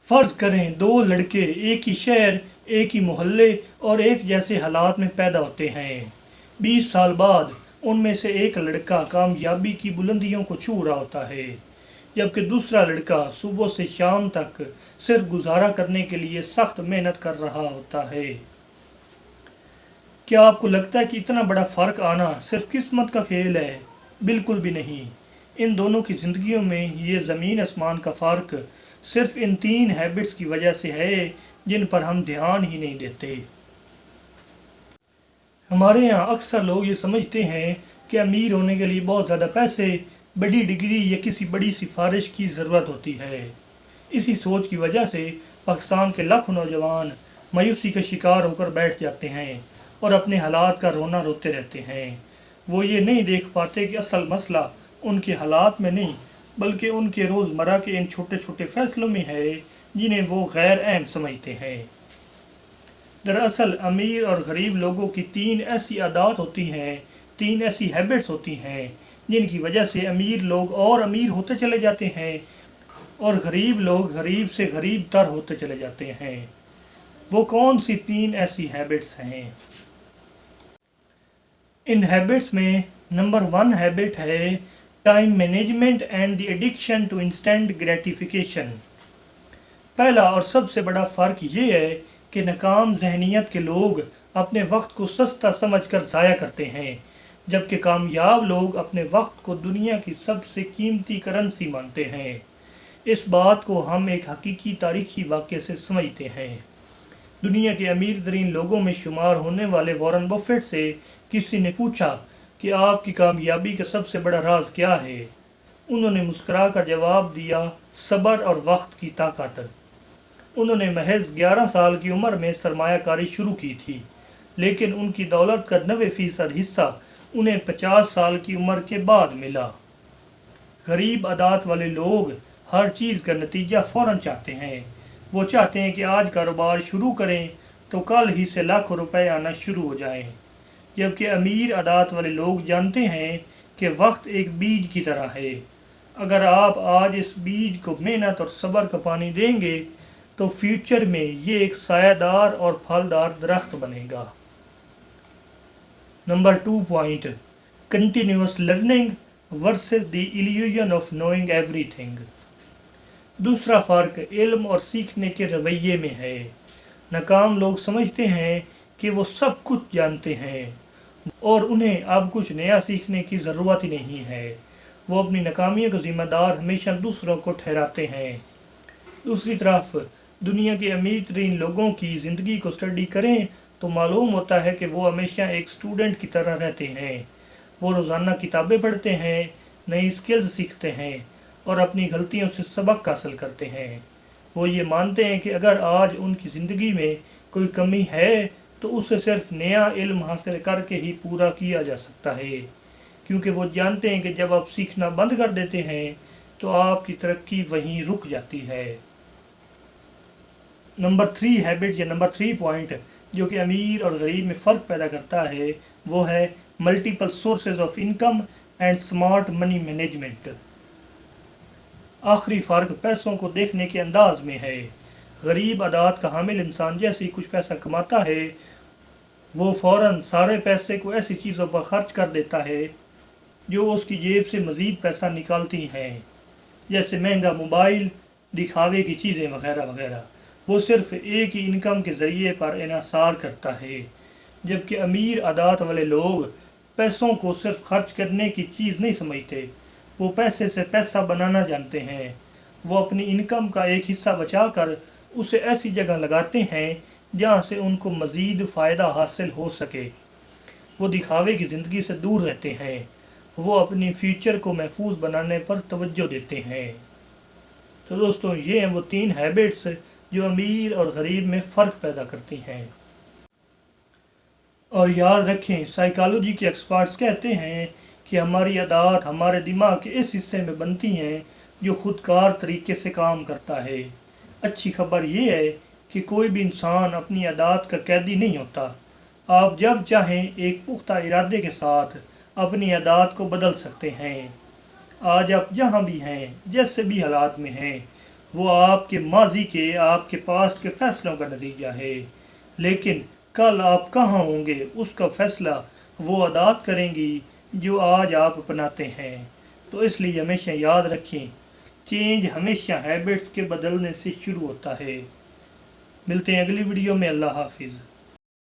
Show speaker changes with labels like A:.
A: فرض کریں دو لڑکے ایک ہی شہر، ایک ہی محلے اور ایک جیسے حالات میں پیدا ہوتے ہیں۔ 20 سال بعد ان میں سے ایک لڑکا کامیابی کی بلندیوں کو چھو رہا ہوتا ہے، جبکہ دوسرا لڑکا صبح سے شام تک صرف گزارا کرنے کے لیے سخت محنت کر رہا ہوتا ہے۔ کیا آپ کو لگتا ہے کہ اتنا بڑا فرق آنا صرف قسمت کا کھیل ہے؟ بالکل بھی نہیں۔ ان دونوں کی زندگیوں میں یہ زمین آسمان کا فرق صرف ان 3 ہیبٹس کی وجہ سے ہے جن پر ہم دھیان ہی نہیں دیتے۔ ہمارے ہاں اکثر لوگ یہ سمجھتے ہیں کہ امیر ہونے کے لیے بہت زیادہ پیسے، بڑی ڈگری یا کسی بڑی سفارش کی ضرورت ہوتی ہے۔ اسی سوچ کی وجہ سے پاکستان کے لاکھوں نوجوان مایوسی کا شکار ہو کر بیٹھ جاتے ہیں اور اپنے حالات کا رونا روتے رہتے ہیں۔ وہ یہ نہیں دیکھ پاتے کہ اصل مسئلہ ان کے حالات میں نہیں بلکہ ان کے روزمرہ کے ان چھوٹے چھوٹے فیصلوں میں ہے جنہیں وہ غیر اہم سمجھتے ہیں۔ دراصل امیر اور غریب لوگوں کی 3 ایسی عادات ہوتی ہیں، 3 ایسی ہیبٹس ہوتی ہیں جن کی وجہ سے امیر لوگ اور امیر ہوتے چلے جاتے ہیں اور غریب لوگ غریب سے غریب تر ہوتے چلے جاتے ہیں۔ وہ کون سی 3 ایسی ہیبٹس ہیں؟ ان ہیبٹس میں نمبر 1 ہیبٹ ہے time management and the addiction to instant gratification. پہلا اور سب سے بڑا فرق یہ ہے کہ ناکام ذہنیت کے لوگ اپنے وقت کو سستا سمجھ کر ضائع کرتے ہیں، جبکہ کامیاب لوگ اپنے وقت کو دنیا کی سب سے قیمتی کرنسی مانتے ہیں۔ اس بات کو ہم ایک حقیقی تاریخی واقعے سے سمجھتے ہیں۔ دنیا کے امیر ترین لوگوں میں شمار ہونے والے وارن بفیٹ سے کسی نے پوچھا کہ آپ کی کامیابی کا سب سے بڑا راز کیا ہے؟ انہوں نے مسکرا کر جواب دیا، صبر اور وقت کی طاقت۔ انہوں نے محض 11 سال کی عمر میں سرمایہ کاری شروع کی تھی، لیکن ان کی دولت کا 90% حصہ انہیں 50 سال کی عمر کے بعد ملا۔ غریب عادات والے لوگ ہر چیز کا نتیجہ فوراً چاہتے ہیں۔ وہ چاہتے ہیں کہ آج کاروبار شروع کریں تو کل ہی سے لاکھوں روپے آنا شروع ہو جائیں، جبکہ امیر عادات والے لوگ جانتے ہیں کہ وقت ایک بیج کی طرح ہے۔ اگر آپ آج اس بیج کو محنت اور صبر کا پانی دیں گے تو فیوچر میں یہ ایک سایہ دار اور پھلدار درخت بنے گا۔ Number 2 point, continuous learning versus the illusion of knowing everything. دوسرا فرق علم اور سیکھنے کے رویے میں ہے۔ ناکام لوگ سمجھتے ہیں کہ وہ سب کچھ جانتے ہیں اور انہیں اب کچھ نیا سیکھنے کی ضرورت ہی نہیں ہے۔ وہ اپنی ناکامیوں کا ذمہ دار ہمیشہ دوسروں کو ٹھہراتے ہیں۔ دوسری طرف دنیا کے امیر ترین لوگوں کی زندگی کو اسٹڈی کریں تو معلوم ہوتا ہے کہ وہ ہمیشہ ایک اسٹوڈنٹ کی طرح رہتے ہیں۔ وہ روزانہ کتابیں پڑھتے ہیں، نئی اسکلز سیکھتے ہیں اور اپنی غلطیوں سے سبق حاصل کرتے ہیں۔ وہ یہ مانتے ہیں کہ اگر آج ان کی زندگی میں کوئی کمی ہے تو اسے صرف نیا علم حاصل کر کے ہی پورا کیا جا سکتا ہے، کیونکہ وہ جانتے ہیں کہ جب آپ سیکھنا بند کر دیتے ہیں تو آپ کی ترقی وہیں رک جاتی ہے۔ نمبر 3 ہیبٹ یا نمبر 3 پوائنٹ جو کہ امیر اور غریب میں فرق پیدا کرتا ہے وہ ہے multiple sources of income and smart money management. آخری فرق پیسوں کو دیکھنے کے انداز میں ہے۔ غریب عادات کا حامل انسان جیسے ہی کچھ پیسہ کماتا ہے وہ فوراً سارے پیسے کو ایسی چیزوں پر خرچ کر دیتا ہے جو اس کی جیب سے مزید پیسہ نکالتی ہیں، جیسے مہنگا موبائل، دکھاوے کی چیزیں وغیرہ وغیرہ۔ وہ صرف ایک ہی انکم کے ذریعے پر انحصار کرتا ہے، جبکہ امیر عادات والے لوگ پیسوں کو صرف خرچ کرنے کی چیز نہیں سمجھتے، وہ پیسے سے پیسہ بنانا جانتے ہیں۔ وہ اپنی انکم کا ایک حصہ بچا کر اسے ایسی جگہ لگاتے ہیں جہاں سے ان کو مزید فائدہ حاصل ہو سکے۔ وہ دکھاوے کی زندگی سے دور رہتے ہیں، وہ اپنی فیوچر کو محفوظ بنانے پر توجہ دیتے ہیں۔ تو دوستوں یہ ہیں وہ 3 ہیبٹس جو امیر اور غریب میں فرق پیدا کرتی ہیں۔ اور یاد رکھیں سائیکالوجی کے ایکسپرٹس کہتے ہیں کہ ہماری عادات ہمارے دماغ کے اس حصے میں بنتی ہیں جو خودکار طریقے سے کام کرتا ہے۔ اچھی خبر یہ ہے کہ کوئی بھی انسان اپنی عادات کا قیدی نہیں ہوتا۔ آپ جب چاہیں ایک پختہ ارادے کے ساتھ اپنی عادات کو بدل سکتے ہیں۔ آج آپ جہاں بھی ہیں، جیسے بھی حالات میں ہیں، وہ آپ کے ماضی کے، آپ کے پاسٹ کے فیصلوں کا نتیجہ ہے، لیکن کل آپ کہاں ہوں گے اس کا فیصلہ وہ عادات کریں گی جو آج آپ اپناتے ہیں۔ تو اس لیے ہمیشہ یاد رکھیں، چینج ہمیشہ ہیبٹس کے بدلنے سے شروع ہوتا ہے۔ ملتے ہیں اگلی ویڈیو میں، اللہ حافظ۔